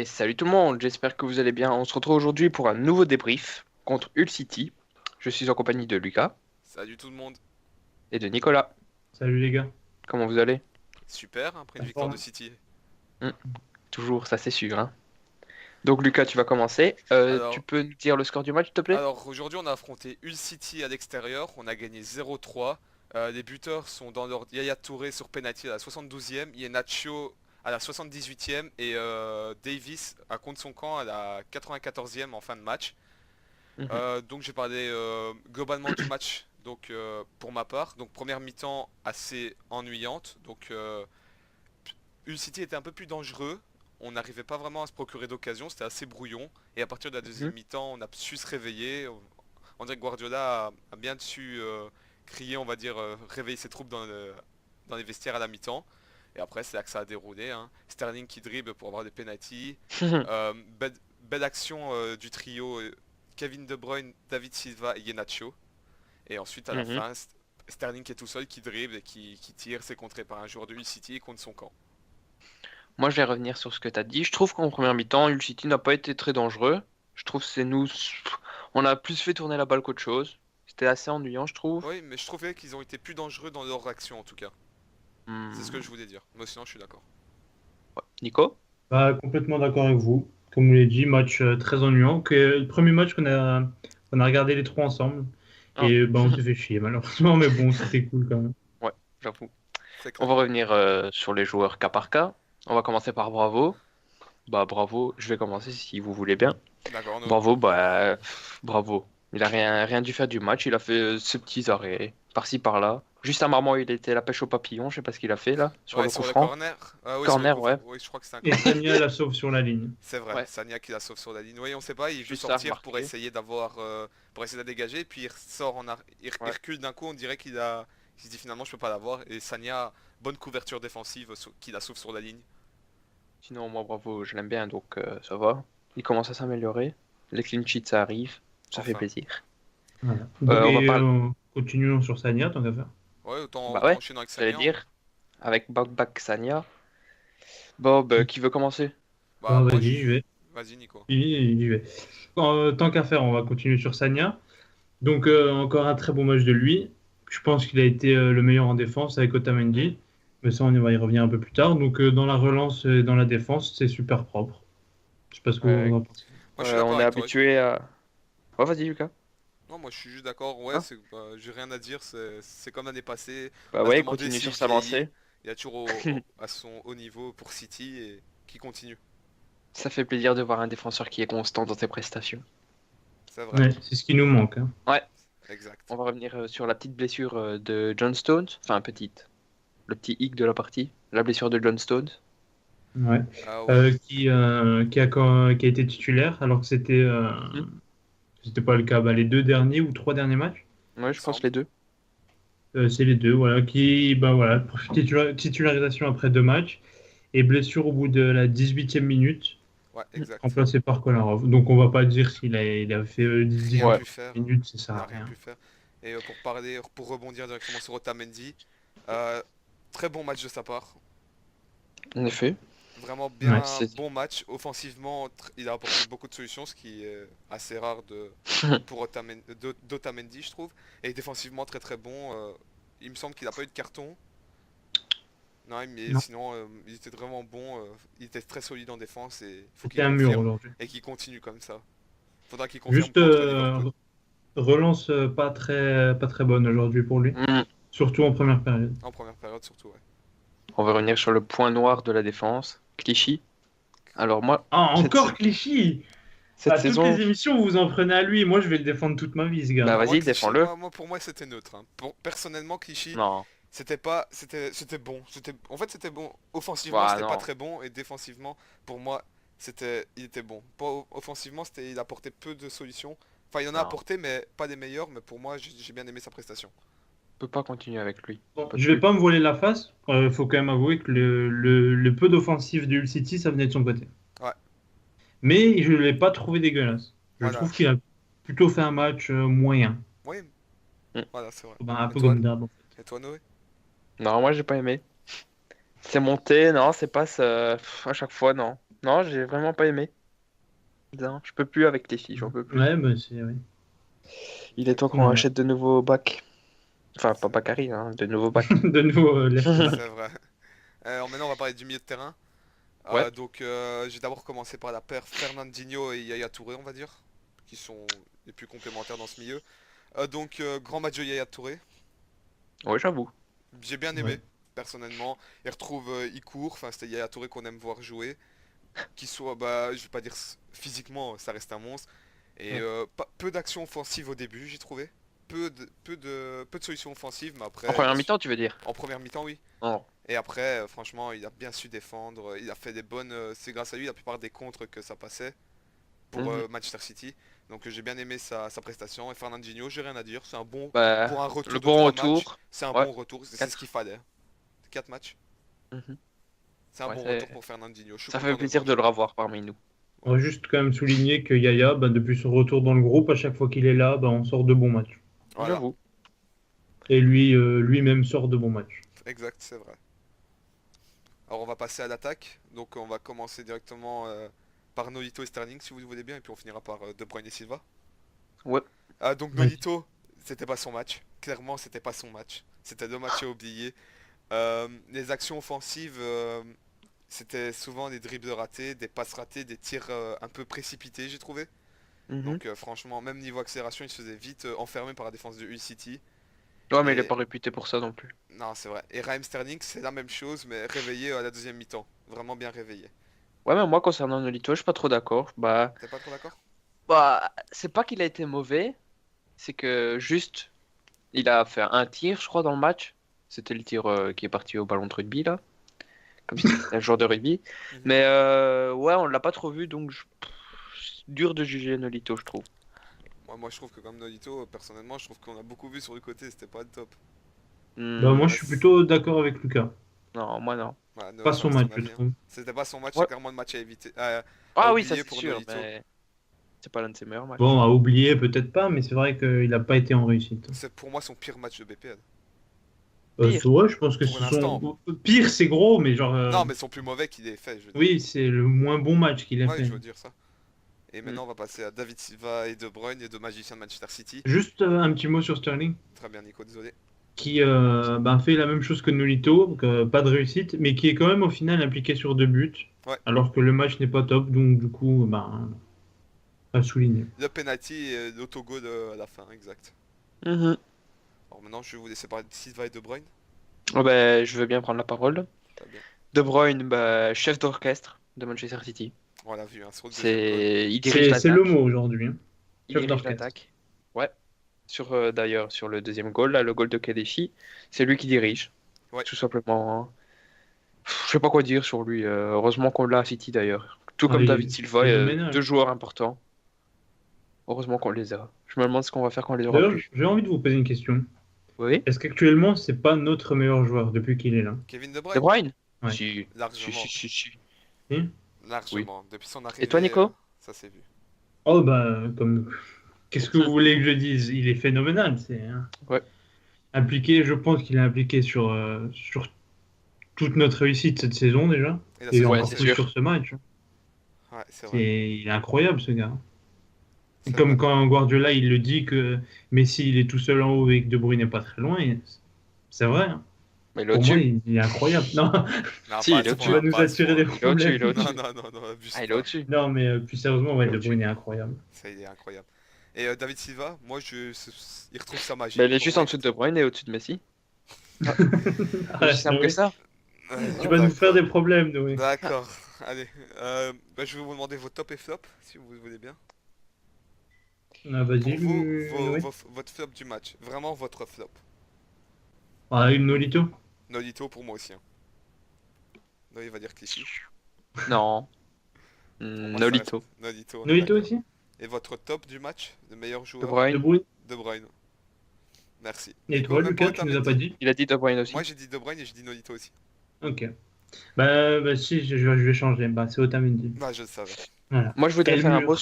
Et salut tout le monde, j'espère que vous allez bien. On se retrouve aujourd'hui pour un nouveau débrief contre Hull City. Je suis en compagnie de Lucas Salut tout le monde. et de Nicolas. Salut les gars. Comment vous allez? Super, après une La victoire de forme. City. Hmm, Toujours, ça c'est sûr, hein. Donc Lucas, tu vas commencer. Tu Alors, peux nous dire le score du match, s'il te plaît? alors, aujourd'hui on a affronté Hull City à l'extérieur, on a gagné 0-3. Les buteurs sont dans l'ordre Yaya Touré sur penalty à la 72e, Iheanacho à la 78e et Davis à contre son camp à la 94e en fin de match. Mhm, Donc j'ai parlé globalement du match pour ma part. Donc première mi-temps assez ennuyante. Hull City était un peu plus dangereux. On n'arrivait pas vraiment à se procurer d'occasion, c'était assez brouillon. Et à partir de la mhm. deuxième mi-temps, on a su se réveiller. On dirait que Guardiola a bien su crier, on va dire, réveiller ses troupes dans les vestiaires à la mi-temps. Et après, c'est là que ça a déroulé, hein. Sterling qui dribble pour avoir des pénaltys. Belle, belle action du trio Kevin De Bruyne, David Silva et Iheanacho. Et ensuite, à la Mhm. fin, Sterling qui est tout seul, qui dribble et qui tire, c'est contré par un joueur de Hull City contre son camp. Moi, je vais revenir sur ce que tu as dit. Je trouve qu'en première mi-temps, Hull City n'a pas été très dangereux. Je trouve que c'est nous. On a plus fait tourner la balle qu'autre chose. C'était assez ennuyant, je trouve. Oui, mais je trouvais qu'ils ont été plus dangereux dans leur action en tout cas. C'est ce que je Hmm, voulais dire. Moi sinon je suis d'accord. Nico? Bah, complètement d'accord avec vous. Comme vous l'avez dit, match très ennuyant. Le premier match qu'on a regardé les trois ensemble. Ah. Et bah, on s'est fait chier malheureusement, mais bon, c'était cool quand même. Ouais, j'avoue. C'est On clair. va revenir sur les joueurs cas par cas. On va commencer par Bravo. Bah Bravo, je vais commencer si vous voulez bien. D'accord, Bravo, bah bravo. Il a rien dû faire du match. Il a fait ses petits arrêts par-ci par-là. Juste un moment, il était la pêche au papillon. Je sais pas ce qu'il a fait là sur ouais, le coup sur le franc. corner. Ah oui, sur le Corner, coup ouais. Oui, je crois que c'est un Et corner. Sania la sauve sur la ligne. C'est vrai, Ouais, Sagna qui la sauve sur la ligne. Oui, on sait pas, il veut juste à sortir pour remarquer. essayer d'avoir pour essayer de la dégager, puis il sort il Ouais. recule d'un coup, on dirait qu'il se dit finalement je peux pas l'avoir et Sagna bonne couverture défensive qui la sauve sur la ligne. Sinon, moi, Bravo, je l'aime bien, donc ça va. Il commence à s'améliorer. Les clean sheets, ça arrive. Ça fait Enfin. plaisir. Voilà. Donc, On va et parler. continuons sur Sania, tant qu'à faire. Ouais, Bah autant ouais, enchaîner avec j'allais Sagna, hein. dire. Avec Bak Sanya. Bob, qui veut commencer? Bah Bon, moi vas-y, je vais. vas-y Nico. J'y vais. Tant qu'à faire, on va continuer sur Sania. Donc, encore un très bon match de lui. Je pense qu'il a été le meilleur en défense avec Hmm. Otamendi. Mais ça, on y revient un peu plus tard. Donc, dans la relance et dans la défense, c'est super propre. Je sais pas ce que vous Ouais, en pensez. Moi je suis d'accord on est avec toi. habitué à. Ouais, vas-y, Lucas. Non, moi je suis juste d'accord, ouais, Hein. j'ai rien à dire, c'est comme l'année passée, Bah à se ouais, demander continue s'il sur sa vieillit, lancée. il a toujours à son haut niveau pour City et qui continue, Ça fait plaisir de voir un défenseur qui est constant dans ses prestations. c'est vrai, Ouais, c'est ce qui nous manque, hein. Ouais, on exact. va revenir sur la petite blessure de John Stones. Enfin, petite. Le petit hic de la partie. La blessure de John Stones. Ouais. Ah ouais, Qui a été titulaire alors que Mhm. c'était pas le cas. Bah, les deux derniers ou trois derniers matchs, Ouais, il me je pense semble. les deux. c'est les deux. Voilà, bah, voilà, titularisation après deux matchs et blessure au bout de la 18e minute. Ouais, exact. Remplacé par Kolarov. Donc on va pas dire il a fait Rien 18 Ouais, pu faire, minutes, ça sert il à a rien rien. pu faire. Et pour rebondir directement sur Otamendi, euh, très bon match de sa part, en effet. vraiment Ouais. bien C'est... bon match, offensivement il a apporté beaucoup de solutions, ce qui est assez rare d'Otamendi, je trouve. Et défensivement très très bon. Il me semble qu'il n'a pas eu de carton. Non, mais Non, sinon il était vraiment bon. Il était très solide en défense et il faut qu'il c'était un mur confirme aujourd'hui. et qu'il continue comme ça. Faudra qu'il confirme Juste contre Liverpool. relance pas très bonne aujourd'hui pour lui, Hmm. surtout en première période. En première période surtout, ouais. On va revenir sur le point noir de la défense. Clichy. Alors moi, Ah, cette, encore Clichy! cette À toutes saison... les émissions, vous vous en prenez à lui. Moi, je vais le défendre toute ma vie, ce gars. Bah Ah, moi vas-y, Clichy, défends-le. pour moi c'était neutre, hein. Personnellement Clichy, Non. c'était bon. En fait c'était bon. Offensivement Bah c'était pas non. très bon et défensivement pour moi il était bon. Pas offensivement il apportait peu de solutions. Enfin il en a Non. apporté mais pas des meilleurs. Mais pour moi j'ai bien aimé sa prestation. On peut pas continuer avec lui. On Bon, peut je vais plus. pas me voiler la face. Il faut quand même avouer que le peu d'offensive du Hull City, ça venait de son côté. Ouais, Mais je ne l'ai pas trouvé dégueulasse. Je voilà. trouve qu'il a plutôt fait un match moyen. Oui, Hmm. voilà c'est vrai. Ben, un Et peu toi, comme d'hab, en fait. et toi Noé? Non, moi j'ai pas aimé. C'est monté, non, c'est pas ça. À chaque fois, non. Non, j'ai vraiment pas aimé. Non, je peux plus avec les filles, j'en peux plus. Ouais, bah c'est. Ouais. Il est temps qu'on Non. achète de nouveaux bacs. Enfin, pas Bakary, hein, de nouveaux bacs. De nouveau, left back. C'est vrai. Maintenant, on va parler du milieu de terrain. Ouais. Donc, j'ai d'abord commencé par la paire Fernandinho et Yaya Touré, on va dire, qui sont les plus complémentaires dans ce milieu. Grand match de Yaya Touré. Ouais, j'avoue. J'ai bien aimé, Ouais. personnellement. Il court, enfin, c'était Yaya Touré qu'on aime voir jouer. Qui soit, bah, je vais pas dire physiquement, ça reste un monstre. Et Mm. peu d'actions offensives au début, j'ai trouvé. Peu de solutions offensives, mais après, En première mi-temps, tu veux dire? en première mi-temps, oui. Non. Et après, franchement, il a bien su défendre. Il a fait des bonnes. C'est grâce à lui la plupart des contres que ça passait pour Mhm. Manchester City. Donc j'ai bien aimé sa prestation. Et Fernandinho, j'ai rien à dire. C'est un bon. Bah, Pour un le retour de bon 3 matchs, retour. c'est un Ouais. bon retour. C'est ce 4. qu'il fallait. 4 matchs. C'est un Ouais, bon retour pour Fernandinho. Je suis ça content fait de le plaisir voir de le jouer. revoir parmi nous. On va juste quand même souligner que Yaya, bah, depuis son retour dans le groupe, à chaque fois qu'il est là, bah, on sort de bons matchs. Voilà, J'avoue. Et lui, lui-même sort de bons matchs. exact, c'est vrai. Alors on va passer à l'attaque. Donc on va commencer directement par Nolito et Sterling si vous le voulez bien. Et puis on finira par De Bruyne et Silva. Ouais. Donc Ouais. Nolito, c'était pas son match. Clairement, c'était pas son match. C'était 2 matchs à oublier. Les actions offensives, c'était souvent des dribbles ratés, des passes ratées, des tirs un peu précipités, j'ai trouvé. Mhm. Donc franchement, même niveau accélération, il se faisait vite enfermer par la défense de Hull City. Ouais, mais il est Et pas réputé pour ça non plus. non, c'est vrai. Et Raheem Sterling, c'est la même chose, mais réveillé à la deuxième mi-temps. Vraiment bien réveillé. Ouais, mais moi, concernant Nolito, je suis pas trop d'accord. T'es pas trop d'accord? C'est pas qu'il a été mauvais, c'est que juste, il a fait un tir, je crois, dans le match. C'était le tir qui est parti au ballon de rugby, là. Comme si c'était un joueur de rugby. Mhm. Mais ouais, on l'a pas trop vu, donc dur de juger Nolito, je trouve. Moi, je trouve que comme Nolito, personnellement, je trouve qu'on a beaucoup vu sur le côté, c'était pas le top. Bah, moi, Hmm, je suis plutôt d'accord avec Lucas. non, moi non. Voilà, Pas ça son reste match, ton je avis, hein. trouve. C'était pas son match, c'est Ouais. clairement le match à éviter, à Ah oui, ça oublier c'est pour sûr, Nolito. mais c'est pas l'un de ses meilleurs matchs. Bon, à oublier, peut-être pas, mais c'est vrai qu'il n'a pas été en réussite. C'est pour moi son pire match de BPL. Pire. Ouais, je pense que Pour ce l'instant. sont. Pire, c'est gros, mais genre. Non, mais son plus mauvais qu'il ait fait, je veux dire. Oui, c'est le moins bon match qu'il a Ouais, fait. je veux dire ça. Et Hmm. maintenant, on va passer à David Silva et De Bruyne, les deux magiciens de Manchester City. Juste un petit mot sur Sterling, Très bien, Nico, désolé. qui bah, fait la même chose que Nolito, donc, pas de réussite, mais qui est quand même au final impliqué sur 2 buts, Ouais, alors que le match n'est pas top, donc du coup, bah, à souligner. le penalty et l'autogol à la fin, exact. Mhm. Alors maintenant, je vais vous laisser parler de Silva et De Bruyne. Oh, bah, je veux bien prendre la parole. Très bien. De Bruyne, bah, chef d'orchestre de Manchester City. On l'a vu, hein, sur le deuxième goal. Il dirige C'est le l'attaque. mot aujourd'hui, hein. Il Chef dirige d'orchestre. l'attaque. Ouais. D'ailleurs, sur le deuxième goal, là, le goal de Kelechi, c'est lui qui dirige. Ouais. Tout simplement, hein. Je sais pas quoi dire sur lui. Heureusement qu'on l'a à City d'ailleurs. Tout Ah, comme il David est Silva, phénoménal. 2 joueurs importants. Heureusement qu'on les a. Je me demande ce qu'on va faire quand on les aura D'ailleurs, plus. j'ai envie de vous poser une question. Oui. Est-ce qu'actuellement, c'est pas notre meilleur joueur depuis qu'il est là? Kevin De De Bruyne, Bruyne? Ouais. Si. largement. Si. Hmm. Largement. Depuis son arrivée, Et toi, Nico? ça s'est vu. Oh, bah, comme. Qu'est-ce que vous voulez que je dise? Il est phénoménal. C'est hein. Ouais. Impliqué, je pense qu'il est impliqué sur toute notre réussite cette saison déjà. Et la Et saison Ouais, encore c'est plus sûr. sur ce match. Ouais, c'est vrai. Il est incroyable, ce gars. Et C'est comme vrai. quand Guardiola, il le dit que Messi, il est tout seul en haut et que De Bruyne n'est pas très loin. C'est vrai, hein. Mais il est Pour moi, au-dessus. il est incroyable. Non, Non, Si, pas à il est ce tu au-dessus. vas point, nous pas à ce attirer des point. Il est au-dessus, il est problèmes. au-dessus. Non, abuse Ah, il est pas. au-dessus. Non, mais plus sérieusement, ouais, Il est De au-dessus. Bruyne est incroyable. Ça, il est incroyable. Et David Silva, moi, il retrouve sa magie. Mais il est Pour juste moi, en dessous de Bruyne et au-dessus de Messi. C'est aussi Arrête, simple que Noé. ça. Tu vas nous faire D'accord. des problèmes, Noé. D'accord. Allez. Je vais vous demander vos top et flop, si vous voulez bien. Ah, vas-y, Pour vous, Noé. votre flop du match. Vraiment votre flop. Ah, une Nolito. Nolito pour moi aussi, hein. Noé va dire Clichy. Non. Pour moi, ça Nolito. reste Nolito, on est Nolito d'accord. aussi? Et votre top du match, le meilleur De joueur? De Bruyne. Bruyne. De Bruyne. Merci. Et Nico, toi, même Lucas, point, tu t'as nous même as pas dit? dit? Il a dit De Bruyne aussi. Moi j'ai dit De Bruyne et j'ai dit Nolito aussi. Ok. Bah si, je vais changer. Bah, c'est Otamendi. Bah je le savais. Voilà. Moi, je voudrais Et le faire mur.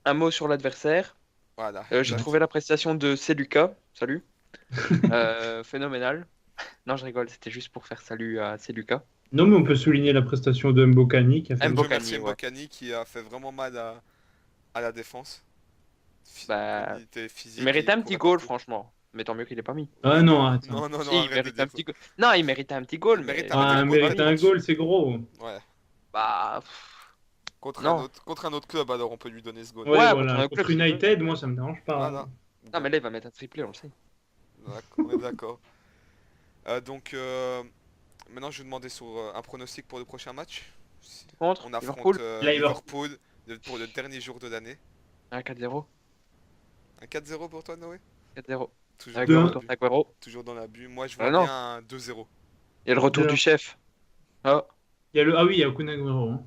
un mot sur l'adversaire. Voilà, J'ai exact. trouvé la prestation de Celuca. Salut. Phénoménal. Non, je rigole, c'était juste pour faire salut à Celuca. Non, mais on peut souligner la prestation de Mbokani qui a fait Mbokani, Dieu merci ouais. Mbokani qui a fait vraiment mal à la défense. Bah, Il était il physique et méritait il un petit courait goal, partout. franchement. Mais tant mieux qu'il ait pas mis. Ah non, attends. Non, non, non, Si, il arrête de mérite un dire ça. petit goal. Non, il méritait un petit goal, Il mais mérite tant un mieux Ah, qu'il ait pas mériter mis. un goal, c'est gros. Ouais. Bah, non. Contre un autre club, alors on peut lui donner ce goal. Ouais, Ouais, contre voilà. un club, Contre s'il veut. United, moi, ça me dérange pas, Voilà. hein. Non, mais là, il va mettre un triplé, on le sait. On est d'accord. Donc, maintenant, je vais demander sur un pronostic pour le prochain match. Contre On affronte Liverpool, Liverpool pour le dernier jour de l'année. un 4-0. Un 4-0 pour toi, Noé? 4-0. Toujours Avec dans le Deux-un. retour l'abus. d'Aguero. Toujours dans l'abus. Moi, je Ah vois non. bien un 2-0. Il y a le retour 2-1. du chef. Oh, Il y a le... Ah oui, il y a Kun Aguero, hein.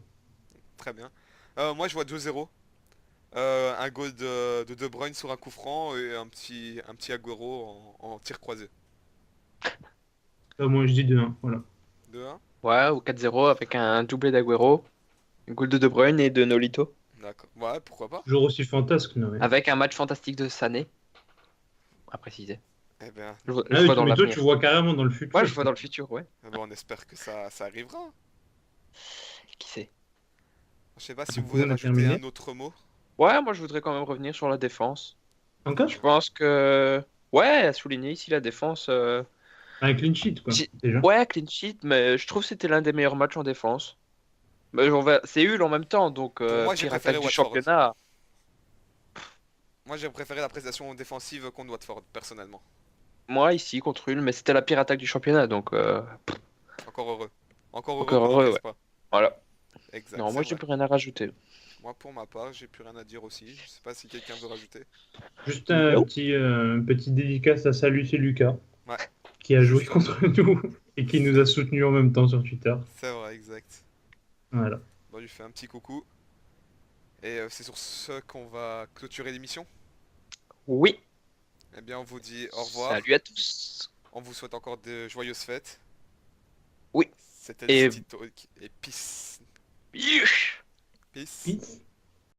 Très bien. Moi, je vois 2-0. Un goal de Bruyne sur un coup franc et un petit Agüero en tir croisé. Moi, je dis 2-1, voilà. 2-1. ouais, ou 4-0 avec un doublé d'Aguero, un goal de Bruyne et de Nolito. D'accord. Ouais, pourquoi pas. Toujours aussi fantasque, Noé. Avec un match fantastique de Sané, à préciser. Eh bien, Je Ah, vois dans mais toi, l'avenir. tu vois carrément dans le futur. Ouais, je vois dans le futur, ouais. on espère que ça arrivera. Qui sait? Je sais pas si vous On voulez a rajouter terminé. un autre mot. Ouais, moi je voudrais quand même revenir sur la défense. Encore Je pense que. Ouais, à souligner ici la défense. un clean sheet, quoi, J'ai- déjà. Ouais, clean sheet, mais je trouve que c'était l'un des meilleurs matchs en défense. Mais c'est Hull en même temps, donc Pour moi, j'ai pire préféré attaque du Watford. championnat. Moi, j'ai préféré la prestation défensive contre Watford, personnellement. Moi ici contre Hull, mais c'était la pire attaque du championnat, donc Encore heureux. Encore heureux encore qu'on heureux, n'encaisse ouais. pas. Voilà. Exact, Non, c'est moi j'ai vrai. plus rien à rajouter. Moi, pour ma part, j'ai plus rien à dire aussi. Je sais pas si quelqu'un veut rajouter. Juste un Nope. petit dédicace à Salut, c'est Lucas, Ouais, qui a joué juste. contre nous et qui nous a soutenus en même temps sur Twitter. C'est vrai, exact. Voilà. Bon, je lui fais un petit coucou. Et c'est sur ce qu'on va clôturer l'émission. Oui. Eh bien, on vous dit au revoir. Salut à tous. On vous souhaite encore de joyeuses fêtes. Oui. C'était Et- le City Talk. Et peace. Yuch. Peace. Peace.